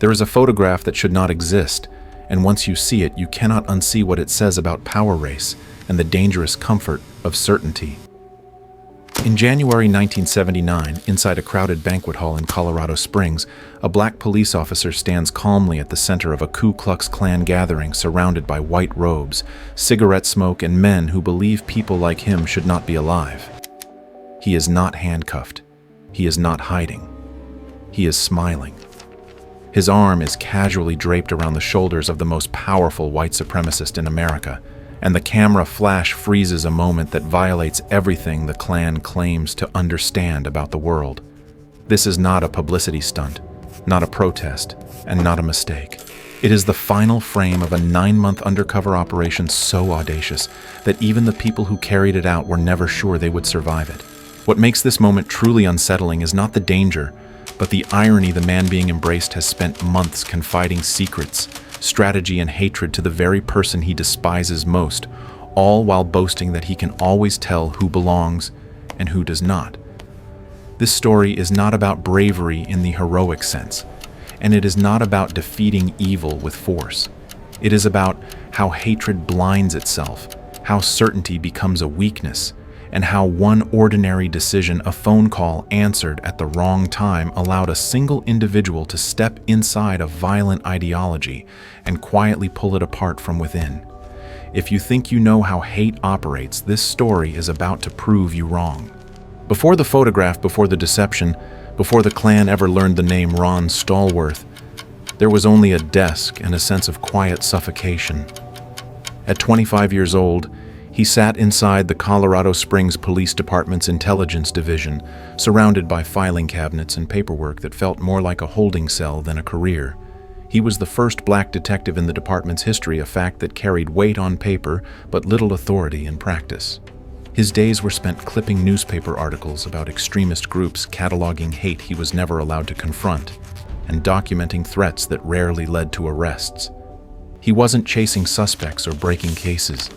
There is a photograph that should not exist, and once you see it, you cannot unsee what it says about power race and the dangerous comfort of certainty. In January 1979, inside a crowded banquet hall in Colorado Springs, a black police officer stands calmly at the center of a Ku Klux Klan gathering surrounded by white robes, cigarette smoke, and men who believe people like him should not be alive. He is not handcuffed. He is not hiding. He is smiling. His arm is casually draped around the shoulders of the most powerful white supremacist in America, and the camera flash freezes a moment that violates everything the Klan claims to understand about the world. This is not a publicity stunt, not a protest, and not a mistake. It is the final frame of a 9-month undercover operation so audacious that even the people who carried it out were never sure they would survive it. What makes this moment truly unsettling is not the danger, but the irony the man being embraced has spent months confiding secrets, strategy, and hatred to the very person he despises most, all while boasting that he can always tell who belongs and who does not. This story is not about bravery in the heroic sense, and it is not about defeating evil with force. It is about how hatred blinds itself, how certainty becomes a weakness, and how one ordinary decision, a phone call answered at the wrong time, allowed a single individual to step inside a violent ideology and quietly pull it apart from within. If you think you know how hate operates, this story is about to prove you wrong. Before the photograph, before the deception, before the Klan ever learned the name Ron Stallworth, there was only a desk and a sense of quiet suffocation. At 25 years old, he sat inside the Colorado Springs Police Department's Intelligence Division, surrounded by filing cabinets and paperwork that felt more like a holding cell than a career. He was the first black detective in the department's history, a fact that carried weight on paper but little authority in practice. His days were spent clipping newspaper articles about extremist groups, cataloging hate he was never allowed to confront, and documenting threats that rarely led to arrests. He wasn't chasing suspects or breaking cases.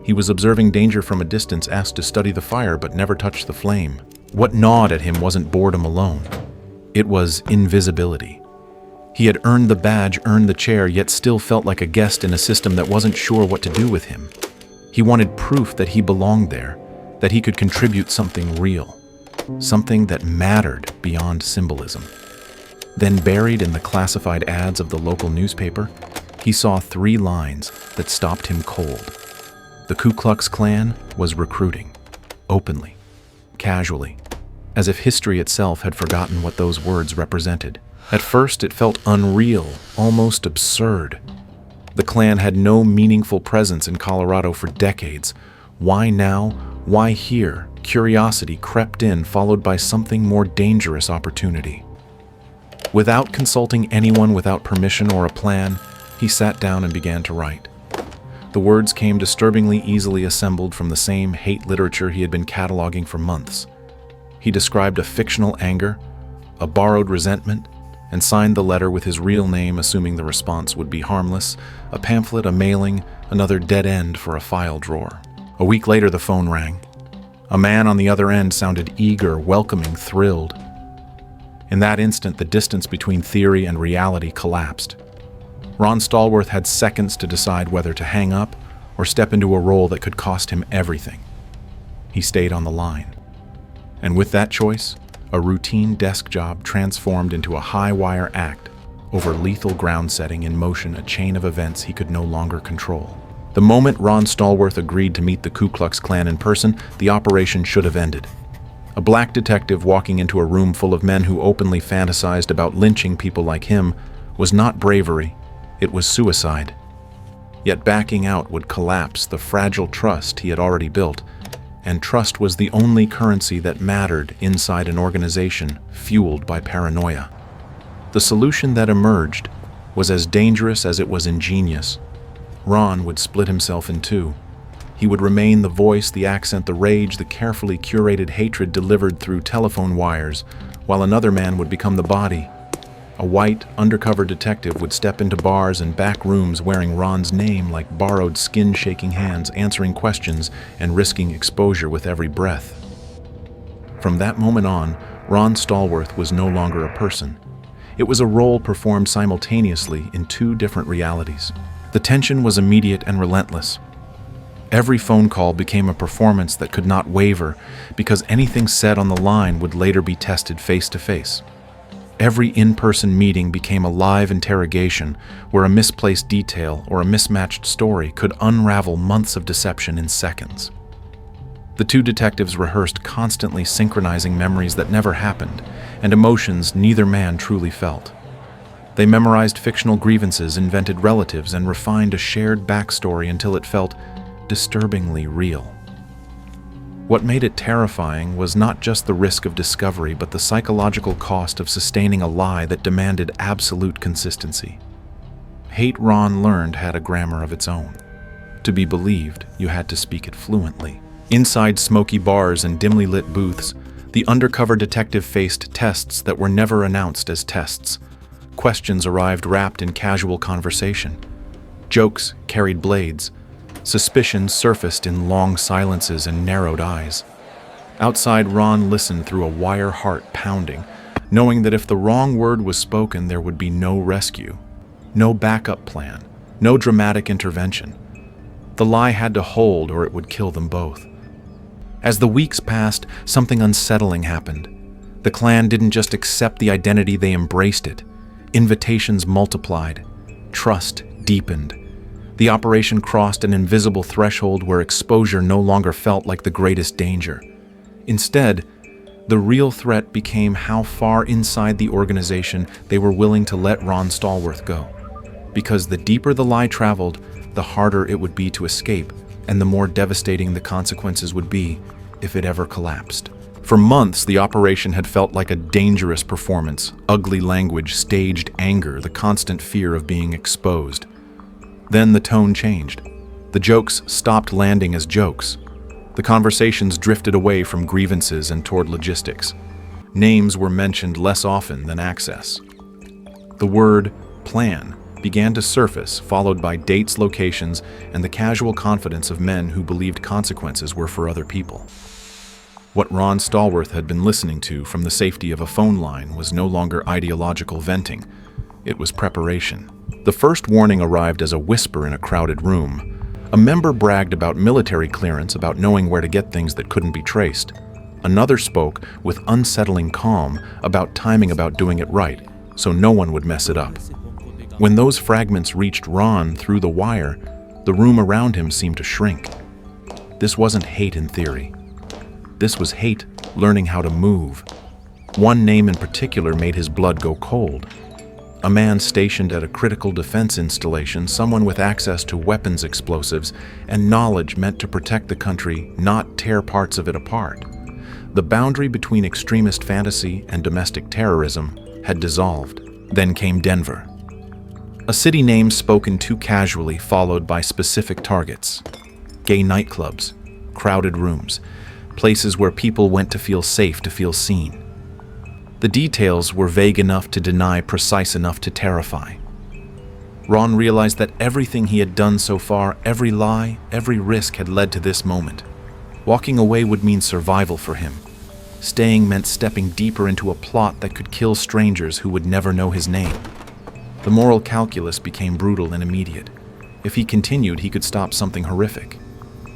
He was observing danger from a distance, asked to study the fire but never touched the flame. What gnawed at him wasn't boredom alone. It was invisibility. He had earned the badge, earned the chair, yet still felt like a guest in a system that wasn't sure what to do with him. He wanted proof that he belonged there, that he could contribute something real, something that mattered beyond symbolism. Then, buried in the classified ads of the local newspaper, he saw 3 lines that stopped him cold. The Ku Klux Klan was recruiting, openly, casually, as if history itself had forgotten what those words represented. At first, it felt unreal, almost absurd. The Klan had no meaningful presence in Colorado for decades. Why now? Why here? Curiosity crept in, followed by something more dangerous: opportunity. Without consulting anyone, without permission or a plan, he sat down and began to write. The words came disturbingly easily assembled from the same hate literature he had been cataloging for months. He described a fictional anger, a borrowed resentment, and signed the letter with his real name, assuming the response would be harmless: a pamphlet, a mailing, another dead end for a file drawer. A week later, the phone rang. A man on the other end sounded eager, welcoming, thrilled. In that instant, the distance between theory and reality collapsed. Ron Stallworth had seconds to decide whether to hang up or step into a role that could cost him everything. He stayed on the line. And with that choice, a routine desk job transformed into a high-wire act over lethal ground setting in motion, a chain of events he could no longer control. The moment Ron Stallworth agreed to meet the Ku Klux Klan in person, the operation should have ended. A black detective walking into a room full of men who openly fantasized about lynching people like him was not bravery. It was suicide. Yet backing out would collapse the fragile trust he had already built, and trust was the only currency that mattered inside an organization fueled by paranoia. The solution that emerged was as dangerous as it was ingenious. Ron would split himself in 2. He would remain the voice, the accent, the rage, the carefully curated hatred delivered through telephone wires, while another man would become the body. A white, undercover detective would step into bars and back rooms wearing Ron's name like borrowed skin-shaking hands, answering questions and risking exposure with every breath. From that moment on, Ron Stallworth was no longer a person. It was a role performed simultaneously in two different realities. The tension was immediate and relentless. Every phone call became a performance that could not waver because anything said on the line would later be tested face to face. Every in-person meeting became a live interrogation where a misplaced detail or a mismatched story could unravel months of deception in seconds. The two detectives rehearsed constantly synchronizing memories that never happened and emotions neither man truly felt. They memorized fictional grievances, invented relatives, and refined a shared backstory until it felt disturbingly real. What made it terrifying was not just the risk of discovery, but the psychological cost of sustaining a lie that demanded absolute consistency. Hate, Ron learned, had a grammar of its own. To be believed, you had to speak it fluently. Inside smoky bars and dimly lit booths, the undercover detective faced tests that were never announced as tests. Questions arrived wrapped in casual conversation. Jokes carried blades. Suspicions surfaced in long silences and narrowed eyes. Outside, Ron listened through a wire heart pounding, knowing that if the wrong word was spoken, there would be no rescue, no backup plan, no dramatic intervention. The lie had to hold or it would kill them both. As the weeks passed, something unsettling happened. The Klan didn't just accept the identity, they embraced it. Invitations multiplied. Trust deepened. The operation crossed an invisible threshold where exposure no longer felt like the greatest danger. Instead, the real threat became how far inside the organization they were willing to let Ron Stallworth go. Because the deeper the lie traveled, the harder it would be to escape, and the more devastating the consequences would be if it ever collapsed. For months, the operation had felt like a dangerous performance, ugly language, staged anger, the constant fear of being exposed. Then the tone changed. The jokes stopped landing as jokes. The conversations drifted away from grievances and toward logistics. Names were mentioned less often than access. The word plan began to surface, followed by dates, locations, and the casual confidence of men who believed consequences were for other people. What Ron Stallworth had been listening to from the safety of a phone line was no longer ideological venting. It was preparation. The first warning arrived as a whisper in a crowded room. A member bragged about military clearance, about knowing where to get things that couldn't be traced. Another spoke with unsettling calm about timing, about doing it right, so no one would mess it up. When those fragments reached Ron through the wire, the room around him seemed to shrink. This wasn't hate in theory. This was hate learning how to move. One name in particular made his blood go cold. A man stationed at a critical defense installation, someone with access to weapons, explosives, and knowledge meant to protect the country, not tear parts of it apart. The boundary between extremist fantasy and domestic terrorism had dissolved. Then came Denver. A city name spoken too casually, followed by specific targets. Gay nightclubs, crowded rooms, places where people went to feel safe, to feel seen. The details were vague enough to deny, precise enough to terrify. Ron realized that everything he had done so far, every lie, every risk had led to this moment. Walking away would mean survival for him. Staying meant stepping deeper into a plot that could kill strangers who would never know his name. The moral calculus became brutal and immediate. If he continued, he could stop something horrific.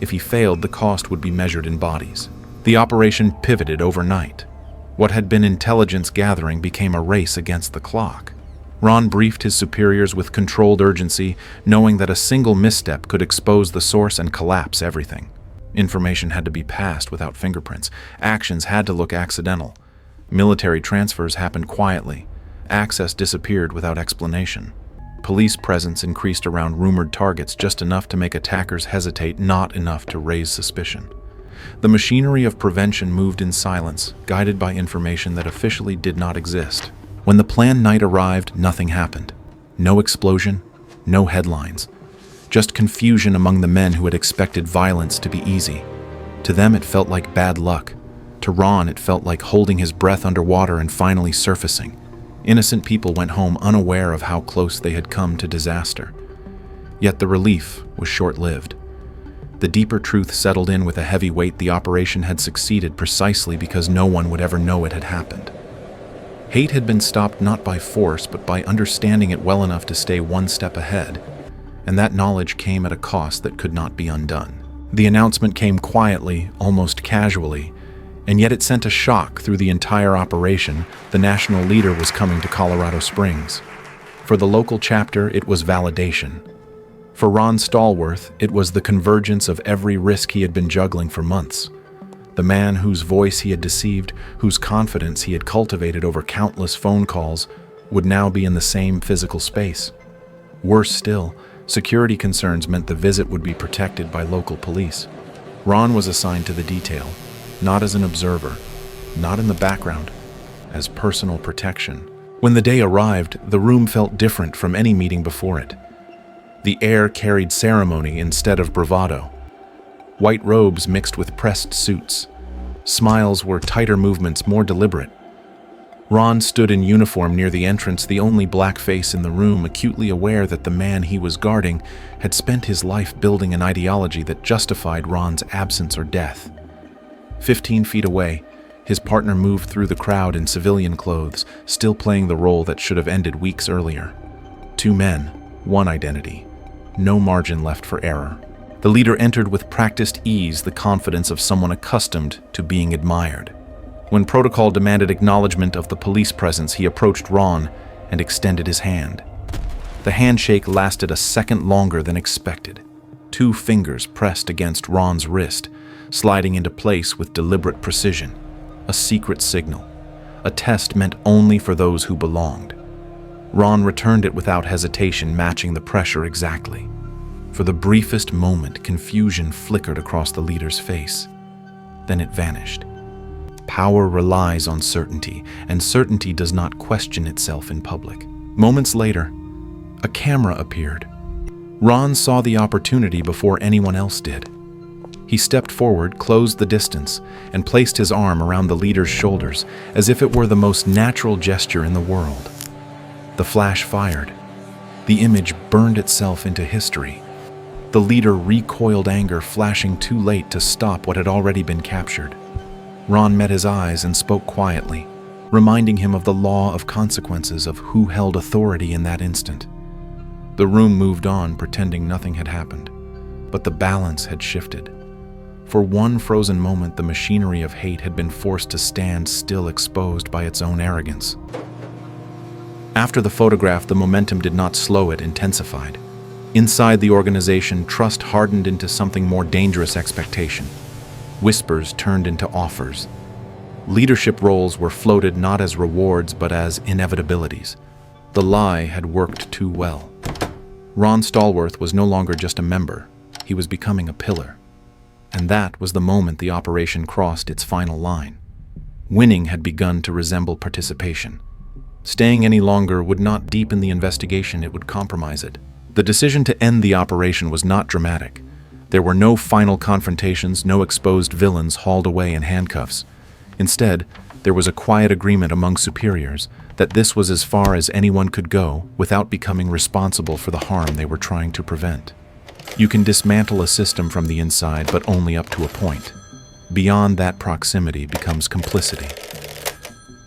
If he failed, the cost would be measured in bodies. The operation pivoted overnight. What had been intelligence gathering became a race against the clock. Ron briefed his superiors with controlled urgency, knowing that a single misstep could expose the source and collapse everything. Information had to be passed without fingerprints. Actions had to look accidental. Military transfers happened quietly. Access disappeared without explanation. Police presence increased around rumored targets, just enough to make attackers hesitate, not enough to raise suspicion. The machinery of prevention moved in silence, guided by information that officially did not exist. When the planned night arrived, nothing happened. No explosion, no headlines. Just confusion among the men who had expected violence to be easy. To them, it felt like bad luck. To Ron, it felt like holding his breath underwater and finally surfacing. Innocent people went home unaware of how close they had come to disaster. Yet the relief was short-lived. The deeper truth settled in with a heavy weight. The operation had succeeded precisely because no one would ever know it had happened. Hate had been stopped not by force, but by understanding it well enough to stay one step ahead, and that knowledge came at a cost that could not be undone. The announcement came quietly, almost casually, and yet it sent a shock through the entire operation. The national leader was coming to Colorado Springs. For the local chapter, it was validation. For Ron Stallworth, it was the convergence of every risk he had been juggling for months. The man whose voice he had deceived, whose confidence he had cultivated over countless phone calls, would now be in the same physical space. Worse still, security concerns meant the visit would be protected by local police. Ron was assigned to the detail, not as an observer, not in the background, as personal protection. When the day arrived, the room felt different from any meeting before it. The air carried ceremony instead of bravado. White robes mixed with pressed suits. Smiles were tighter movements, more deliberate. Ron stood in uniform near the entrance, the only black face in the room, acutely aware that the man he was guarding had spent his life building an ideology that justified Ron's absence or death. 15 feet away, his partner moved through the crowd in civilian clothes, still playing the role that should have ended weeks earlier. 2 men, 1 identity. No margin left for error. The leader entered with practiced ease, the confidence of someone accustomed to being admired. When protocol demanded acknowledgement of the police presence, he approached Ron and extended his hand. The handshake lasted a second longer than expected. 2 fingers pressed against Ron's wrist, sliding into place with deliberate precision. A secret signal, a test meant only for those who belonged. Ron returned it without hesitation, matching the pressure exactly. For the briefest moment, confusion flickered across the leader's face. Then it vanished. Power relies on certainty, and certainty does not question itself in public. Moments later, a camera appeared. Ron saw the opportunity before anyone else did. He stepped forward, closed the distance, and placed his arm around the leader's shoulders as if it were the most natural gesture in the world. The flash fired. The image burned itself into history. The leader recoiled, anger flashing too late to stop what had already been captured. Ron met his eyes and spoke quietly, reminding him of the law of consequences of who held authority in that instant. The room moved on, pretending nothing had happened, but the balance had shifted. For one frozen moment, the machinery of hate had been forced to stand still, exposed by its own arrogance. After the photograph, the momentum did not slow, it intensified. Inside the organization, trust hardened into something more dangerous: expectation. Whispers turned into offers. Leadership roles were floated not as rewards but as inevitabilities. The lie had worked too well. Ron Stallworth was no longer just a member. He was becoming a pillar. And that was the moment the operation crossed its final line. Winning had begun to resemble participation. Staying any longer would not deepen the investigation, it would compromise it. The decision to end the operation was not dramatic. There were no final confrontations, no exposed villains hauled away in handcuffs. Instead, there was a quiet agreement among superiors that this was as far as anyone could go without becoming responsible for the harm they were trying to prevent. You can dismantle a system from the inside, but only up to a point. Beyond that, proximity becomes complicity.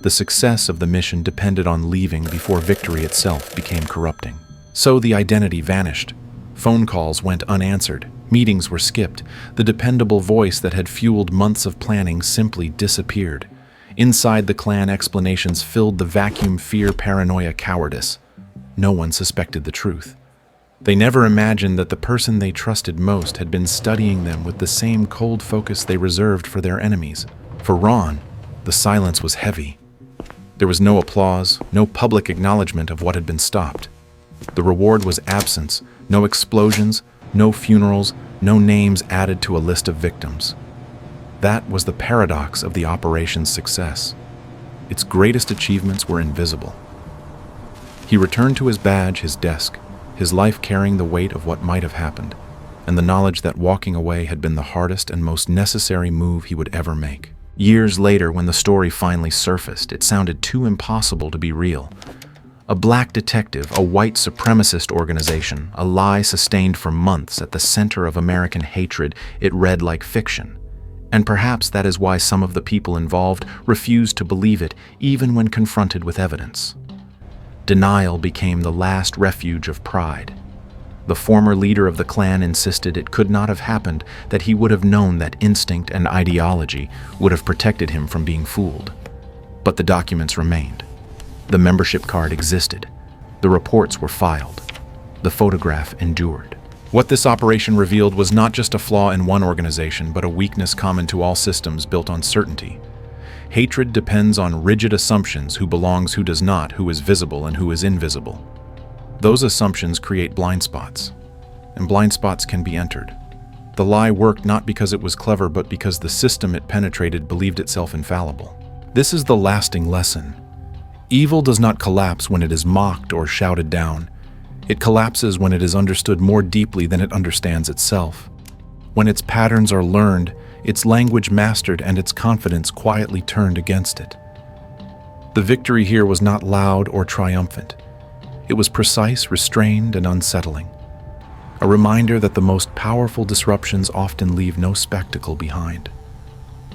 The success of the mission depended on leaving before victory itself became corrupting. So the identity vanished. Phone calls went unanswered. Meetings were skipped. The dependable voice that had fueled months of planning simply disappeared. Inside the clan, explanations filled the vacuum: fear, paranoia, cowardice. No one suspected the truth. They never imagined that the person they trusted most had been studying them with the same cold focus they reserved for their enemies. For Ron, the silence was heavy. There was no applause, no public acknowledgement of what had been stopped. The reward was absence, no explosions, no funerals, no names added to a list of victims. That was the paradox of the operation's success. Its greatest achievements were invisible. He returned to his badge, his desk, his life carrying the weight of what might have happened, and the knowledge that walking away had been the hardest and most necessary move he would ever make. Years later, when the story finally surfaced, it sounded too impossible to be real. A black detective, a white supremacist organization, a lie sustained for months at the center of American hatred, it read like fiction. And perhaps that is why some of the people involved refused to believe it even when confronted with evidence. Denial became the last refuge of pride. The former leader of the Klan insisted it could not have happened, that he would have known that instinct and ideology would have protected him from being fooled. But the documents remained. The membership card existed. The reports were filed. The photograph endured. What this operation revealed was not just a flaw in one organization, but a weakness common to all systems built on certainty. Hatred depends on rigid assumptions: who belongs, who does not, who is visible and who is invisible. Those assumptions create blind spots, and blind spots can be entered. The lie worked not because it was clever, but because the system it penetrated believed itself infallible. This is the lasting lesson. Evil does not collapse when it is mocked or shouted down. It collapses when it is understood more deeply than it understands itself. When its patterns are learned, its language mastered, and its confidence quietly turned against it. The victory here was not loud or triumphant. It was precise, restrained, and unsettling. A reminder that the most powerful disruptions often leave no spectacle behind.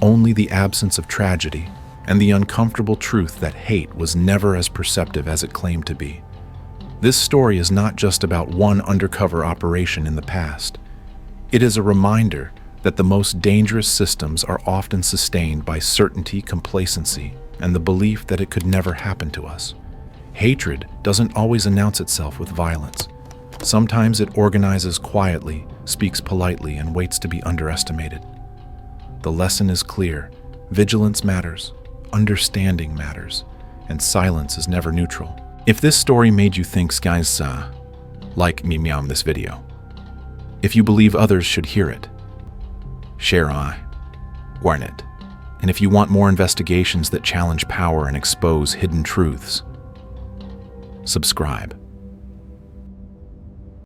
Only the absence of tragedy and the uncomfortable truth that hate was never as perceptive as it claimed to be. This story is not just about one undercover operation in the past. It is a reminder that the most dangerous systems are often sustained by certainty, complacency, and the belief that it could never happen to us. Hatred doesn't always announce itself with violence. Sometimes it organizes quietly, speaks politely, and waits to be underestimated. The lesson is clear. Vigilance matters, understanding matters, and silence is never neutral. If this story made you think, guys, like me meow this video. If you believe others should hear it, share warn it. And if you want more investigations that challenge power and expose hidden truths, subscribe.